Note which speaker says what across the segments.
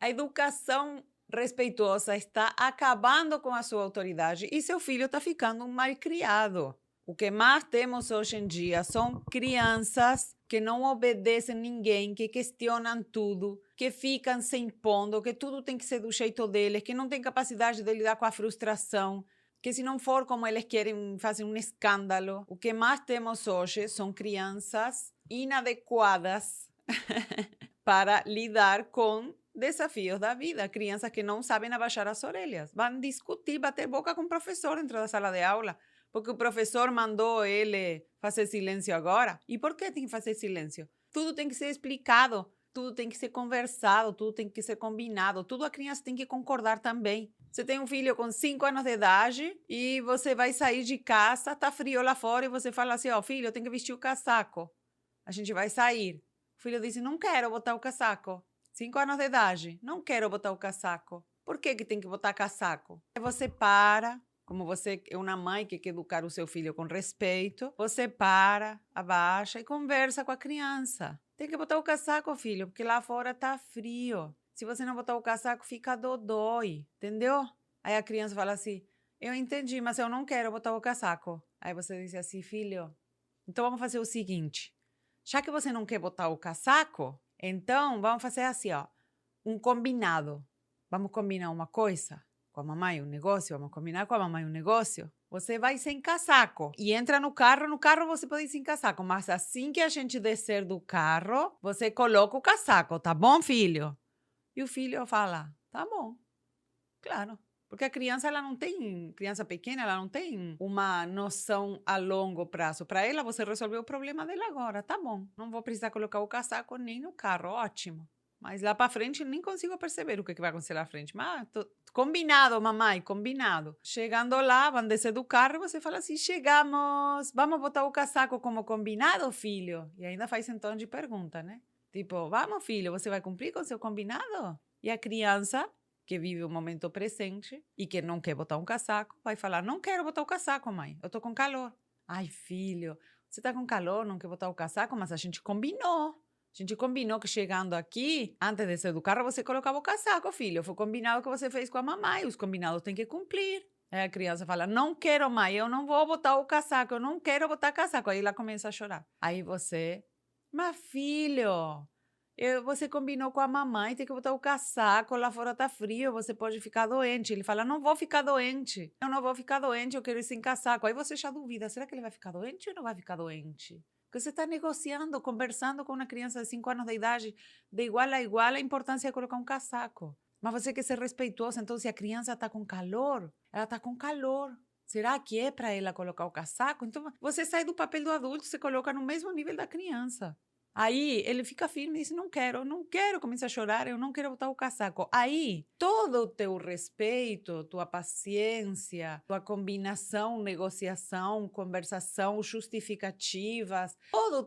Speaker 1: A educação respeitosa está acabando com a sua autoridade e seu filho está ficando um malcriado. O que mais temos hoje em dia são crianças que não obedecem ninguém, que questionam tudo, que ficam se impondo, que tudo tem que ser do jeito deles, que não têm capacidade de lidar com a frustração, que se não for como eles querem, fazem um escândalo. O que mais temos hoje são crianças inadequadas para lidar com desafios da vida. Crianças que não sabem abaixar as orelhas. Vão discutir, bater boca com o professor dentro da sala de aula, porque o professor mandou ele fazer silêncio agora. E por que tem que fazer silêncio? Tudo tem que ser explicado, tudo tem que ser conversado, tudo tem que ser combinado, tudo a criança tem que concordar também. Você tem um filho com 5 anos de idade e você vai sair de casa, tá frio lá fora e você fala assim, ó, filho, eu tenho que vestir o casaco. A gente vai sair. O filho diz, não quero botar o casaco. 5 anos de idade, não quero botar o casaco. Por que tem que botar casaco? Aí você para, como você é uma mãe que quer educar o seu filho com respeito, você para, abaixa e conversa com a criança. Tem que botar o casaco, filho, porque lá fora tá frio. Se você não botar o casaco, fica dodói, entendeu? Aí a criança fala assim, eu entendi, mas eu não quero botar o casaco. Aí você diz assim, filho, então vamos fazer o seguinte, já que você não quer botar o casaco, então vamos fazer assim, ó, um combinado. Vamos combinar uma coisa com a mamãe, um negócio, vamos combinar com a mamãe um negócio. Você vai sem casaco e entra no carro você pode ir sem casaco, mas assim que a gente descer do carro, você coloca o casaco, tá bom, filho? E o filho fala, tá bom, claro. Porque a criança, ela não tem, criança pequena, ela não tem uma noção a longo prazo. Para ela, você resolveu o problema dela agora, tá bom. Não vou precisar colocar o casaco nem no carro, ótimo. Mas lá para frente, nem consigo perceber o que vai acontecer lá à frente. Mas, combinado, mamãe, combinado. Chegando lá, vão descer do carro e você fala assim, chegamos, vamos botar o casaco como combinado, filho? E ainda faz em tom de pergunta, né? Tipo, vamos, filho, você vai cumprir com o seu combinado? E a criança que vive o momento presente e que não quer botar um casaco, vai falar, não quero botar o casaco, mãe, eu tô com calor. Ai, filho, você tá com calor, não quer botar o casaco, mas a gente combinou. A gente combinou que chegando aqui, antes de sair do carro, você colocava o casaco, filho. Foi combinado que você fez com a mamãe, os combinados têm que cumprir. Aí a criança fala, não quero, mãe, eu não vou botar o casaco, eu não quero botar casaco. Aí ela começa a chorar. Aí você, mas filho, você combinou com a mamãe, tem que botar o casaco, lá fora tá frio, você pode ficar doente. Ele fala, não vou ficar doente, eu não vou ficar doente, eu quero ir sem casaco. Aí você já duvida, será que ele vai ficar doente ou não vai ficar doente? Porque você está negociando, conversando com uma criança de 5 anos de idade, de igual a igual, a importância de colocar um casaco. Mas você quer ser respeitoso, então se a criança está com calor, ela está com calor. Será que é para ela colocar o casaco? Então você sai do papel do adulto, você coloca no mesmo nível da criança. Aí ele fica firme e diz: não quero, eu não quero, começa a chorar, eu não quero botar o casaco. Aí todo o teu respeito, tua paciência, tua combinação, negociação, conversação, justificativas, todo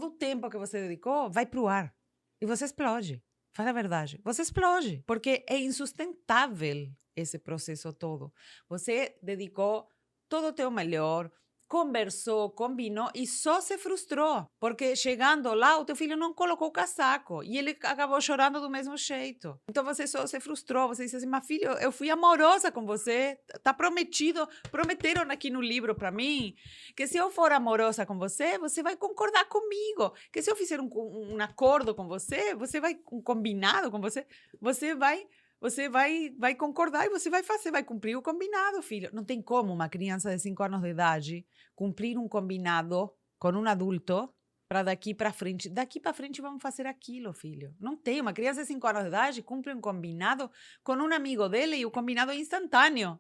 Speaker 1: o tempo que você dedicou vai pro ar. E você explode. Fala a verdade. Você explode, porque é insustentável esse processo todo. Você dedicou todo o teu melhor, conversou, combinou e só se frustrou, porque chegando lá, o teu filho não colocou o casaco e ele acabou chorando do mesmo jeito. Então você só se frustrou, você disse assim, mas filho, eu fui amorosa com você, tá prometido, prometeram aqui no livro para mim, que se eu for amorosa com você, você vai concordar comigo, que se eu fizer um acordo com você, você vai, um combinado com você vai concordar e você vai fazer, vai cumprir o combinado, filho. Não tem como uma criança de 5 anos de idade cumprir um combinado com um adulto para daqui para frente. Daqui para frente vamos fazer aquilo, filho. Não tem. Uma criança de 5 anos de idade cumpre um combinado com um amigo dele e o combinado é instantâneo.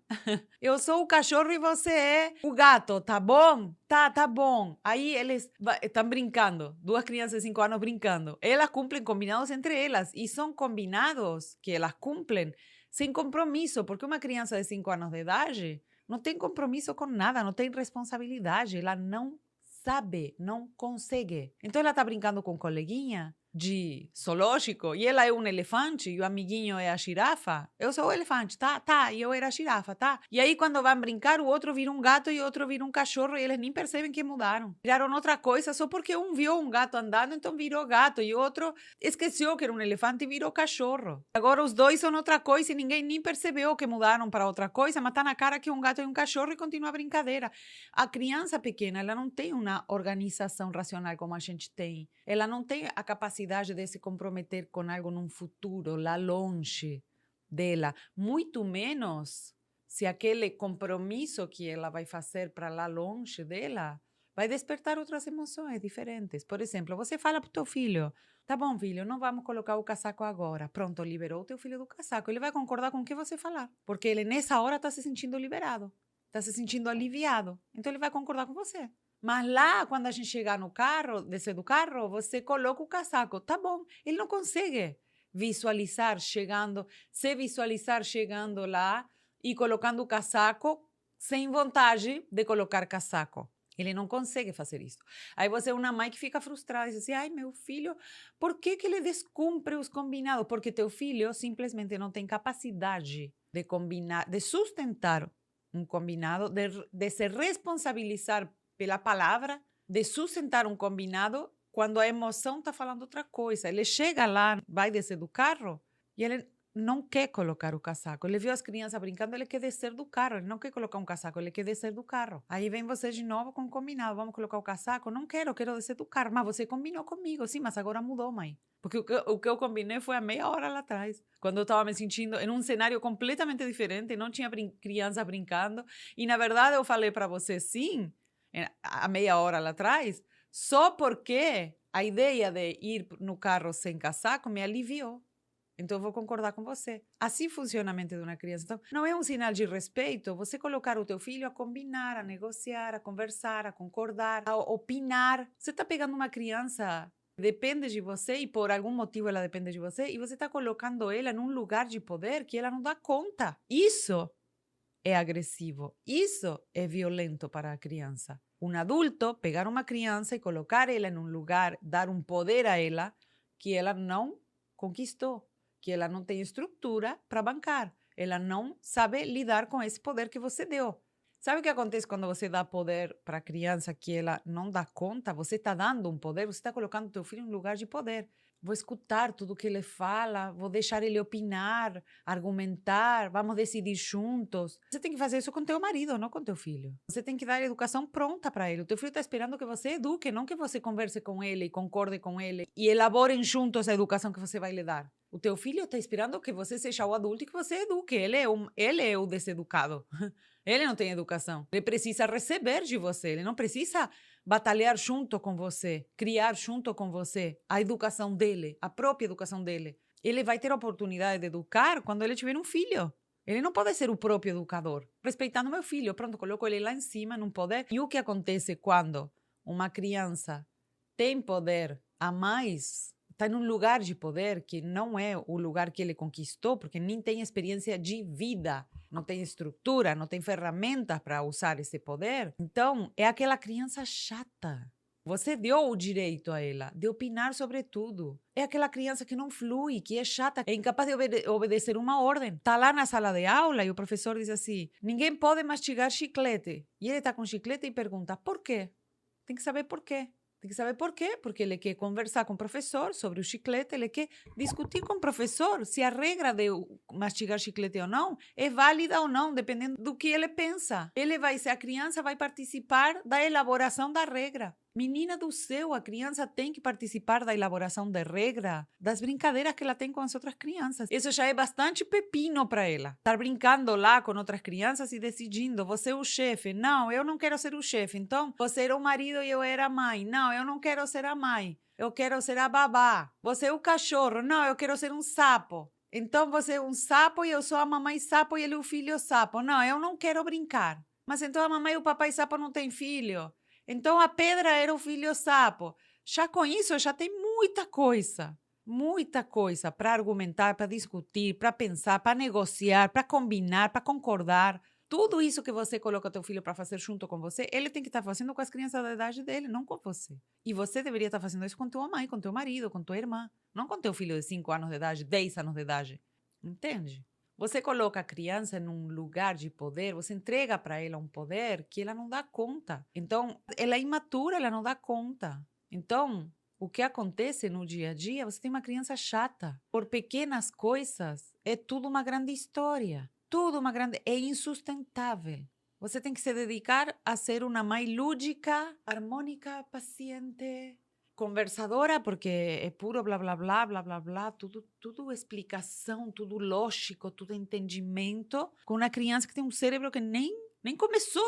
Speaker 1: Eu sou o cachorro e você é o gato, tá bom? Tá bom. Aí eles estão brincando, duas crianças de 5 anos brincando. Elas cumprem combinados entre elas e são combinados que elas cumprem sem compromisso, porque uma criança de 5 anos de idade não tem compromisso com nada, não tem responsabilidade, ela não sabe, não consegue. Então ela está brincando com o coleguinha, de zoológico e ela é um elefante e o amiguinho é a girafa, eu sou o elefante, tá? Tá, e eu era a girafa, tá? E aí quando vão brincar, o outro vira um gato e o outro vira um cachorro e eles nem percebem que mudaram. Viraram outra coisa só porque um viu um gato andando, então virou gato e o outro esqueceu que era um elefante e virou cachorro. Agora os dois são outra coisa e ninguém nem percebeu que mudaram para outra coisa, mas tá na cara que é um gato e um cachorro e continua a brincadeira. A criança pequena, ela não tem uma organização racional como a gente tem. Ela não tem a capacidade de se comprometer com algo num futuro, lá longe dela. Muito menos se aquele compromisso que ela vai fazer para lá longe dela vai despertar outras emoções diferentes. Por exemplo, você fala para o teu filho, tá bom, filho, não vamos colocar o casaco agora. Pronto, liberou o teu filho do casaco. Ele vai concordar com o que você falar, porque ele nessa hora está se sentindo liberado, está se sentindo aliviado. Então ele vai concordar com você. Mas lá, quando a gente chegar no carro, descer do carro, você coloca o casaco. Tá bom. Ele não consegue se visualizar chegando lá e colocando o casaco sem vontade de colocar casaco. Ele não consegue fazer isso. Aí você é uma mãe que fica frustrada e diz assim, ai, meu filho, por que ele descumpre os combinados? Porque teu filho simplesmente não tem capacidade de combinar, de sustentar um combinado, de se responsabilizar pela palavra, de sustentar um combinado quando a emoção está falando outra coisa. Ele chega lá, vai descer do carro e ele não quer colocar o casaco. Ele viu as crianças brincando, ele quer descer do carro. Ele não quer colocar um casaco, ele quer descer do carro. Aí vem você de novo com o combinado. Vamos colocar o casaco? Não quero, quero descer do carro. Mas você combinou comigo. Sim, mas agora mudou, mãe. Porque o que eu combinei foi há meia hora lá atrás, quando eu estava me sentindo em um cenário completamente diferente, não tinha criança brincando. E, na verdade, eu falei para você sim, há meia hora lá atrás, só porque a ideia de ir no carro sem casaco me aliviou. Então, eu vou concordar com você. Assim funciona a mente de uma criança. Então, não é um sinal de respeito você colocar o teu filho a combinar, a negociar, a conversar, a concordar, a opinar. Você está pegando uma criança, depende de você e por algum motivo ela depende de você e você está colocando ela num lugar de poder que ela não dá conta. Isso é agressivo. Isso é violento para a criança. Um adulto pegar uma criança e colocar ela em um lugar, dar um poder a ela que ela não conquistou, que ela não tem estrutura para bancar. Ela não sabe lidar com esse poder que você deu. Sabe o que acontece quando você dá poder para a criança que ela não dá conta? Você está dando um poder, você está colocando o teu filho em um lugar de poder. Vou escutar tudo que ele fala, vou deixar ele opinar, argumentar, vamos decidir juntos. Você tem que fazer isso com teu marido, não com teu filho. Você tem que dar a educação pronta para ele. O teu filho está esperando que você eduque, não que você converse com ele e concorde com ele e elaborem juntos a educação que você vai lhe dar. O teu filho está esperando que você seja o adulto e que você eduque. Ele é o deseducado. Ele não tem educação. Ele precisa receber de você. Ele não precisa batalhar junto com você, criar junto com você a educação dele, a própria educação dele. Ele vai ter a oportunidade de educar quando ele tiver um filho. Ele não pode ser o próprio educador. Respeitando meu filho, pronto, coloco ele lá em cima, num poder. E o que acontece quando uma criança tem poder a mais, está em um lugar de poder que não é o lugar que ele conquistou, porque nem tem experiência de vida, não tem estrutura, não tem ferramentas para usar esse poder. Então, é aquela criança chata. Você deu o direito a ela de opinar sobre tudo. É aquela criança que não flui, que é chata, é incapaz de obedecer uma ordem. Está lá na sala de aula e o professor diz assim, ninguém pode mastigar chiclete. E ele está com chiclete e pergunta, por quê? Tem que saber por quê. Tem que saber por quê, porque ele quer conversar com o professor sobre o chiclete, ele quer discutir com o professor se a regra de mastigar chiclete ou não é válida ou não, dependendo do que ele pensa. A criança vai participar da elaboração da regra. Menina do céu, a criança tem que participar da elaboração da regra, das brincadeiras que ela tem com as outras crianças. Isso já é bastante pepino para ela. Estar brincando lá com outras crianças e decidindo, você é o chefe. Não, eu não quero ser o chefe. Então, você era o marido e eu era a mãe. Não, eu não quero ser a mãe. Eu quero ser a babá. Você é o cachorro. Não, eu quero ser um sapo. Então, você é um sapo e eu sou a mamãe sapo e ele é o filho sapo. Não, eu não quero brincar. Mas então a mamãe e o papai sapo não têm filho. Então, a pedra era o filho sapo. Já com isso, já tem muita coisa para argumentar, para discutir, para pensar, para negociar, para combinar, para concordar. tudo isso que você coloca teu filho para fazer junto com você, ele tem que estar fazendo com as crianças da idade dele, não com você. E você deveria estar fazendo isso com tua mãe, com teu marido, com tua irmã, não com teu filho de 5 anos de idade, 10 anos de idade. Entende? Você coloca a criança em um lugar de poder, você entrega para ela um poder que ela não dá conta. Então, ela é imatura, ela não dá conta. Então, o que acontece no dia a dia, você tem uma criança chata. Por pequenas coisas, é tudo uma grande história. Tudo uma grande... É insustentável. Você tem que se dedicar a ser uma mãe lúdica, harmônica, paciente, conversadora, porque é puro blá, blá, blá, blá, blá, blá, tudo explicação, tudo lógico, tudo entendimento, com uma criança que tem um cérebro que nem começou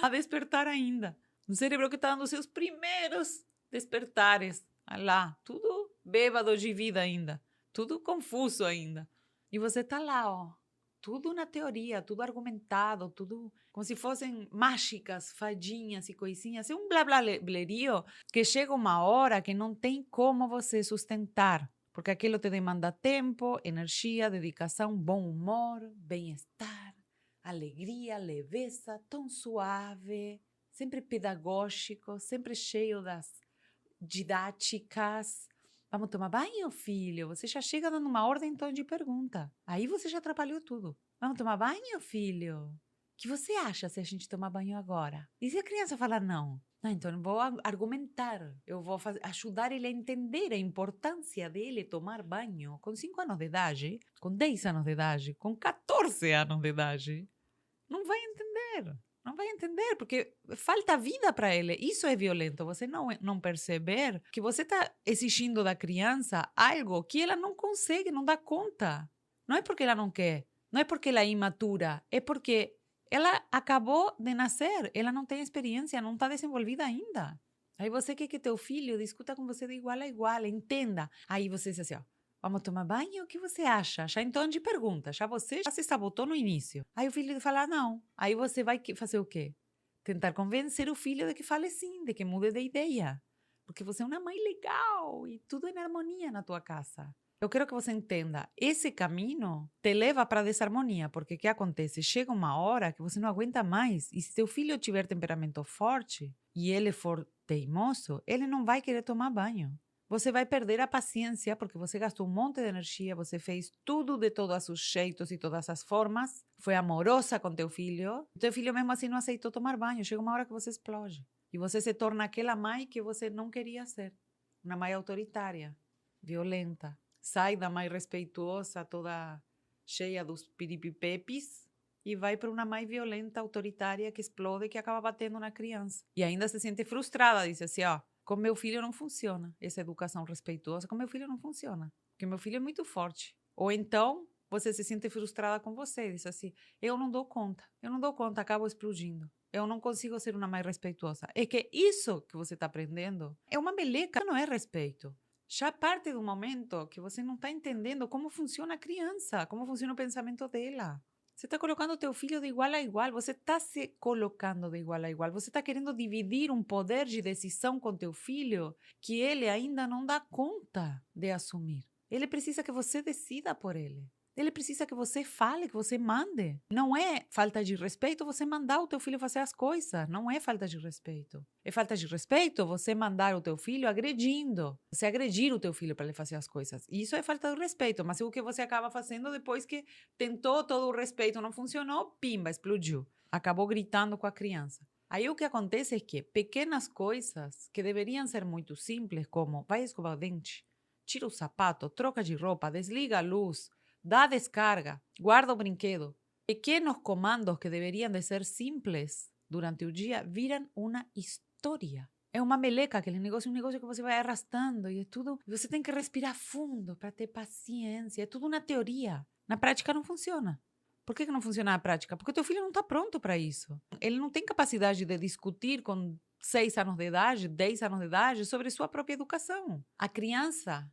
Speaker 1: a despertar ainda. Um cérebro que está dando seus primeiros despertares. Olha lá, tudo bêbado de vida ainda, tudo confuso ainda. E você está lá, ó, tudo na teoria, tudo argumentado, tudo como se fossem mágicas, fadinhas e coisinhas. É um blá blá blerio que chega uma hora que não tem como você sustentar, porque aquilo te demanda tempo, energia, dedicação, bom humor, bem-estar, alegria, leveza, tom suave, sempre pedagógico, sempre cheio das didáticas. Vamos tomar banho, filho? Você já chega dando uma ordem em tom de pergunta. Aí você já atrapalhou tudo. Vamos tomar banho, filho? O que você acha se a gente tomar banho agora? E se a criança falar não? Não, então eu vou argumentar. Eu vou ajudar ele a entender a importância dele tomar banho com 5 anos de idade, com 10 anos de idade, com 14 anos de idade. Não vai entender. Não vai entender, porque falta vida para ele. Isso é violento. Você não perceber que você está exigindo da criança algo que ela não consegue, não dá conta. Não é porque ela não quer, não é porque ela é imatura, é porque ela acabou de nascer, ela não tem experiência, não está desenvolvida ainda. Aí você quer que teu filho discuta com você de igual a igual, entenda. Aí você diz assim, ó, vamos tomar banho? O que você acha? Já em tom de pergunta. Você já se sabotou no início. Aí o filho fala não. Aí você vai fazer o quê? Tentar convencer o filho de que fale sim, de que mude de ideia. Porque você é uma mãe legal e tudo em harmonia na tua casa. Eu quero que você entenda, esse caminho te leva para a desarmonia, porque o que acontece? Chega uma hora que você não aguenta mais, e se seu filho tiver temperamento forte e ele for teimoso, ele não vai querer tomar banho. Você vai perder a paciência porque você gastou um monte de energia, você fez tudo de todos os jeitos e todas as formas, foi amorosa com teu filho mesmo assim não aceitou tomar banho, chega uma hora que você explode. E você se torna aquela mãe que você não queria ser, uma mãe autoritária, violenta. Sai da mãe respeituosa, toda cheia dos piripipepis, e vai para uma mãe violenta, autoritária, que explode, que acaba batendo na criança. E ainda se sente frustrada, diz assim, ó, com meu filho não funciona essa educação respeitosa, com meu filho não funciona, porque meu filho é muito forte. Ou então, você se sente frustrada com você, diz assim, eu não dou conta, acabo explodindo. Eu não consigo ser uma mãe respeitosa. É que isso que você está aprendendo é uma meleca, não é respeito. Já parte do momento que você não está entendendo como funciona a criança, como funciona o pensamento dela. Você está colocando o teu filho de igual a igual, você está se colocando de igual a igual, você está querendo dividir um poder de decisão com teu filho que ele ainda não dá conta de assumir. Ele precisa que você decida por ele. Ele precisa que você fale, que você mande. Não é falta de respeito você mandar o teu filho fazer as coisas. Não é falta de respeito. É falta de respeito você mandar o teu filho agredindo. Você agredir o teu filho para ele fazer as coisas. Isso é falta de respeito. Mas é o que você acaba fazendo depois que tentou todo o respeito, não funcionou, pimba, explodiu. Acabou gritando com a criança. Aí o que acontece é que pequenas coisas que deveriam ser muito simples, como vai escovar o dente, tira o sapato, troca de roupa, desliga a luz, dá descarga, guarda o brinquedo. Pequenos comandos que deveriam de ser simples durante o dia viram uma história. É uma meleca, aquele negócio, um negócio que você vai arrastando e é tudo. Você tem que respirar fundo para ter paciência. É tudo na teoria. Na prática não funciona. Por que não funciona na prática? Porque o teu filho não está pronto para isso. Ele não tem capacidade de discutir com 6 anos de idade, 10 anos de idade sobre sua própria educação. A criança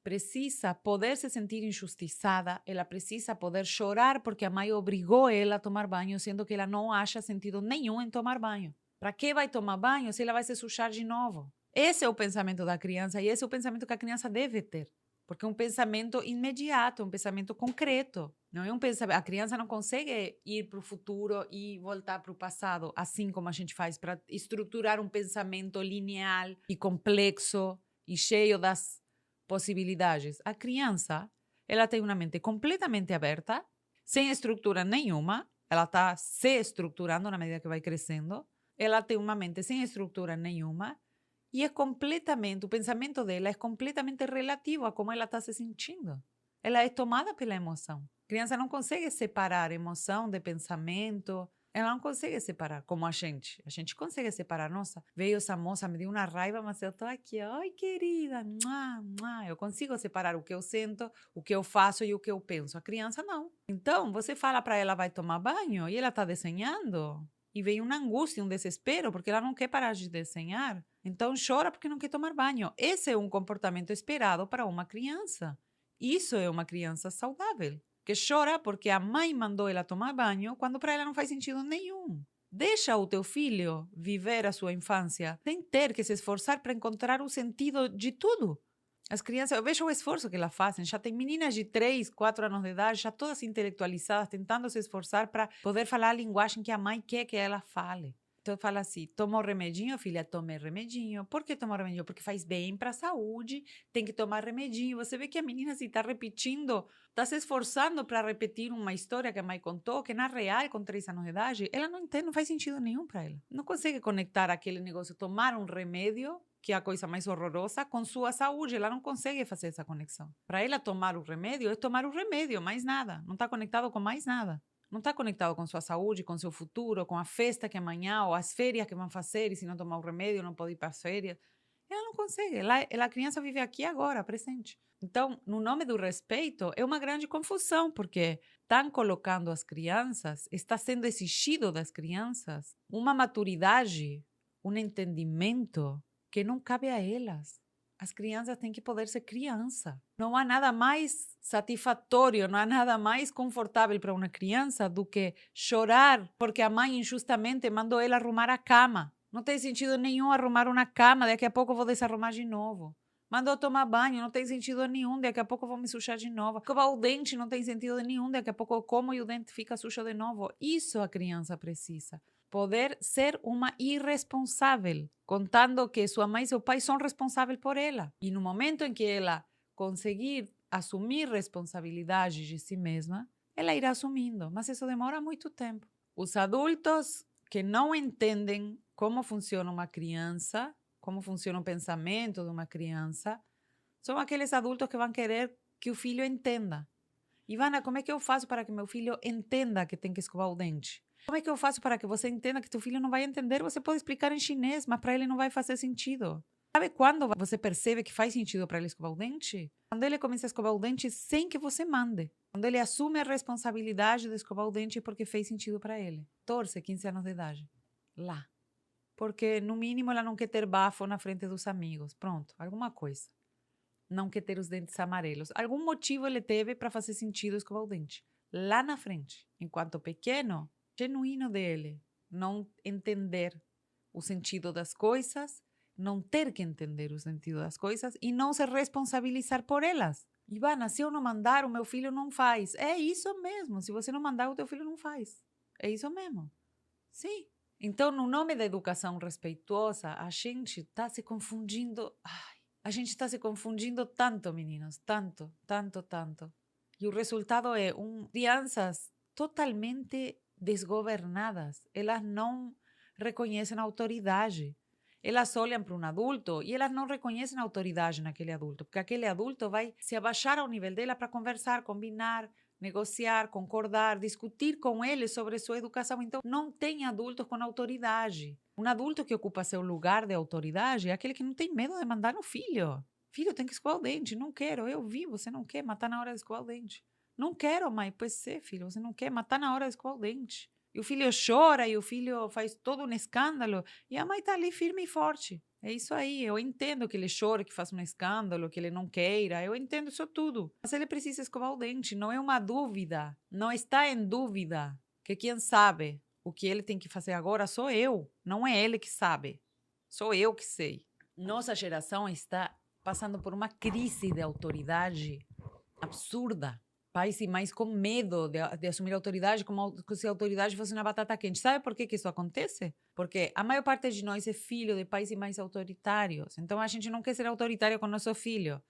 Speaker 1: precisa poder se sentir injustiçada, ela precisa poder chorar porque a mãe obrigou ela a tomar banho, sendo que ela não acha sentido nenhum em tomar banho. Para que vai tomar banho se ela vai se sujar de novo? Esse é o pensamento da criança e esse é o pensamento que a criança deve ter, Porque é um pensamento imediato, um pensamento concreto. Não é um pensamento. A criança não consegue ir para o futuro e voltar para o passado, assim como a gente faz para estruturar um pensamento linear e complexo e cheio das possibilidades. A criança, ela tem uma mente completamente aberta, sem estrutura nenhuma. Ela está se estruturando na medida que vai crescendo. Ela tem uma mente sem estrutura nenhuma. E é completamente, o pensamento dela é completamente relativo a como ela está se sentindo. Ela é tomada pela emoção. A criança não consegue separar emoção de pensamento. Ela não consegue separar, como a gente. A gente consegue separar. Nossa, veio essa moça, me deu uma raiva, mas eu estou aqui. Ai, querida. Mua, mua. Eu consigo separar o que eu sinto, o que eu faço e o que eu penso. A criança não. Então, você fala para ela, vai tomar banho, e ela está desenhando. E vem uma angústia, um desespero, porque ela não quer parar de desenhar. Então chora porque não quer tomar banho. Esse é um comportamento esperado para uma criança. Isso é uma criança saudável, que chora porque a mãe mandou ela tomar banho, quando para ela não faz sentido nenhum. Deixa o teu filho viver a sua infância sem ter que se esforçar para encontrar o sentido de tudo. As crianças, eu vejo o esforço que elas fazem. Já tem meninas de 3, 4 anos de idade, já todas intelectualizadas, tentando se esforçar para poder falar a linguagem que a mãe quer que ela fale. Então fala assim, toma o remedinho, filha, tome remedinho. Por que toma remedinho? Porque faz bem para a saúde, tem que tomar remedinho. Você vê que a menina está repetindo, está se esforçando para repetir uma história que a mãe contou, que na real, com 3 anos de idade, ela não entende, não faz sentido nenhum para ela. Não consegue conectar aquele negócio, tomar um remédio, que é a coisa mais horrorosa, com sua saúde. Ela não consegue fazer essa conexão. Para ela, tomar o remédio é tomar o remédio, mais nada. Não está conectado com mais nada. Não está conectado com sua saúde, com seu futuro, com a festa que amanhã, ou as férias que vão fazer, e se não tomar o remédio, não pode ir para as férias. Ela não consegue. A criança vive aqui agora, presente. Então, no nome do respeito, é uma grande confusão, porque estão colocando as crianças, está sendo exigido das crianças uma maturidade, um entendimento que não cabe a elas. As crianças têm que poder ser criança. Não há nada mais satisfatório, não há nada mais confortável para uma criança do que chorar porque a mãe injustamente mandou ela arrumar a cama. Não tem sentido nenhum arrumar uma cama, daqui a pouco eu vou desarrumar de novo. Mandou tomar banho, não tem sentido nenhum, daqui a pouco eu vou me sujar de novo. Escovar o dente não tem sentido nenhum, daqui a pouco eu como e o dente fica sujo de novo. Isso a criança precisa. Poder ser uma irresponsável, contando que sua mãe e seu pai são responsáveis por ela. E no momento em que ela conseguir assumir responsabilidade de si mesma, ela irá assumindo, mas isso demora muito tempo. Os adultos que não entendem como funciona uma criança, como funciona o pensamento de uma criança, são aqueles adultos que vão querer que o filho entenda. Ivana, como é que eu faço para que meu filho entenda que tem que escovar o dente? Como é que eu faço para que você entenda que teu filho não vai entender? Você pode explicar em chinês, mas para ele não vai fazer sentido. Sabe quando você percebe que faz sentido para ele escovar o dente? Quando ele começa a escovar o dente sem que você mande. Quando ele assume a responsabilidade de escovar o dente porque fez sentido para ele. 14, 15 anos de idade. Lá. Porque, no mínimo, ela não quer ter bafo na frente dos amigos. Pronto, alguma coisa. Não quer ter os dentes amarelos. Algum motivo ele teve para fazer sentido escovar o dente. Lá na frente. Enquanto pequeno, genuíno dele não entender o sentido das coisas, não ter que entender o sentido das coisas e não se responsabilizar por elas. Ivana, se eu não mandar, o meu filho não faz. É isso mesmo. Se você não mandar, o teu filho não faz. É isso mesmo. Sim. Então, no nome da educação respeitosa, a gente está se confundindo. Ai, a gente está se confundindo tanto, meninos. Tanto, tanto, tanto. E o resultado é crianças totalmente desgovernadas. Elas não reconhecem autoridade. Elas olham para um adulto e elas não reconhecem autoridade naquele adulto, porque aquele adulto vai se abaixar ao nível dela para conversar, combinar, negociar, concordar, discutir com ele sobre sua educação. Então, não tem adultos com autoridade. Um adulto que ocupa seu lugar de autoridade é aquele que não tem medo de mandar no filho. Filho, tem que escovar o dente. Não quero. Eu vi, você não quer matar na hora de escovar o dente. Não quero, mãe. Pois é, filho, você não quer matar na hora de escovar o dente. E o filho chora e o filho faz todo um escândalo e a mãe está ali firme e forte. É isso aí, eu entendo que ele chora, que faz um escândalo, que ele não queira, eu entendo isso tudo. Mas ele precisa escovar o dente, não é uma dúvida, não está em dúvida que quem sabe o que ele tem que fazer agora sou eu, não é ele que sabe, sou eu que sei. Nossa geração está passando por uma crise de autoridade absurda. Pais e mães com medo de assumir a autoridade, como se a autoridade fosse uma batata quente. Sabe por que isso acontece? Porque a maior parte de nós é filho de pais e mães autoritários. Então, a gente não quer ser autoritário com nosso filho.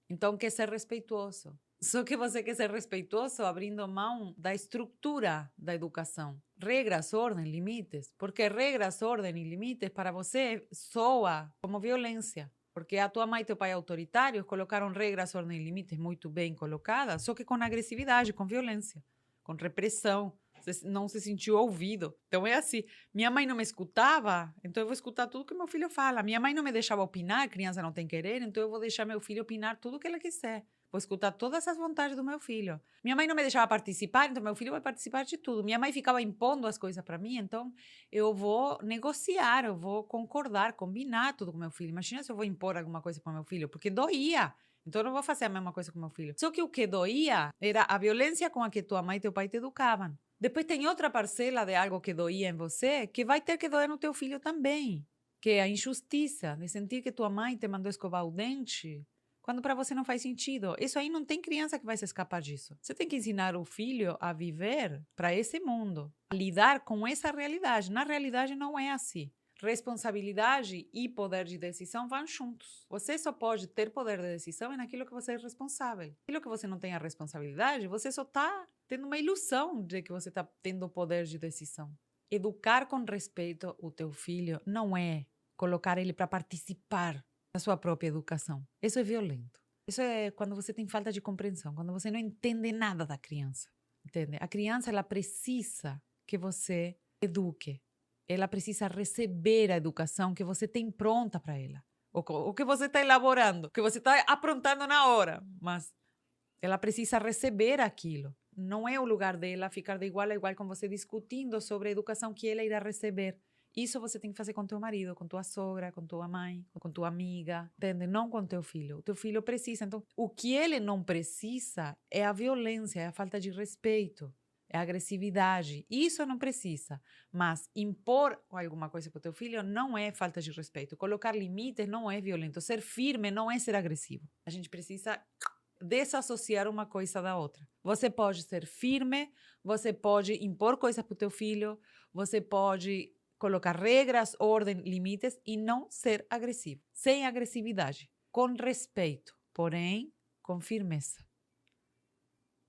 Speaker 1: Então, quer ser respeituoso. Só que você quer ser respeituoso abrindo mão da estrutura da educação. Regras, ordem, limites. Porque regras, ordem e limites para você soa como violência. Porque a tua mãe e teu pai autoritários colocaram regras, ordem e limites muito bem colocadas, só que com agressividade, com violência, com repressão. Você não se sentiu ouvido. Então é assim, minha mãe não me escutava, então eu vou escutar tudo que meu filho fala. Minha mãe não me deixava opinar, a criança não tem querer, então eu vou deixar meu filho opinar tudo o que ele quiser. Vou escutar todas as vontades do meu filho. Minha mãe não me deixava participar, então meu filho vai participar de tudo. Minha mãe ficava impondo as coisas para mim, então eu vou negociar, eu vou concordar, combinar tudo com meu filho. Imagina se eu vou impor alguma coisa para meu filho, porque doía. Então eu não vou fazer a mesma coisa com meu filho. Só que o que doía era a violência com a que tua mãe e teu pai te educavam. Depois tem outra parcela de algo que doía em você que vai ter que doer no teu filho também, que é a injustiça de sentir que tua mãe te mandou escovar o dente quando para você não faz sentido. Isso aí não tem criança que vai se escapar disso. Você tem que ensinar o filho a viver para esse mundo, a lidar com essa realidade. Na realidade não é assim. Responsabilidade e poder de decisão vão juntos. Você só pode ter poder de decisão naquilo que você é responsável. Aquilo que você não tem a responsabilidade, você só está tendo uma ilusão de que você está tendo poder de decisão. Educar com respeito o teu filho não é colocar ele para participar da sua própria educação. Isso é violento. Isso é quando você tem falta de compreensão, quando você não entende nada da criança. Entende? A criança, ela precisa que você eduque. Ela precisa receber a educação que você tem pronta para ela. O que você está elaborando, o que você está aprontando na hora. Mas ela precisa receber aquilo. Não é o lugar dela ficar de igual a igual com você discutindo sobre a educação que ela irá receber. Isso você tem que fazer com teu marido, com tua sogra, com tua mãe, com tua amiga, entende? Não com teu filho. O teu filho precisa. Então, o que ele não precisa é a violência, é a falta de respeito, é a agressividade. Isso não precisa. Mas impor alguma coisa para o teu filho não é falta de respeito. Colocar limites não é violento. Ser firme não é ser agressivo. A gente precisa desassociar uma coisa da outra. Você pode ser firme, você pode impor coisas para o teu filho, você pode colocar regras, ordem, limites e não ser agressivo. Sem agressividade, com respeito, porém com firmeza.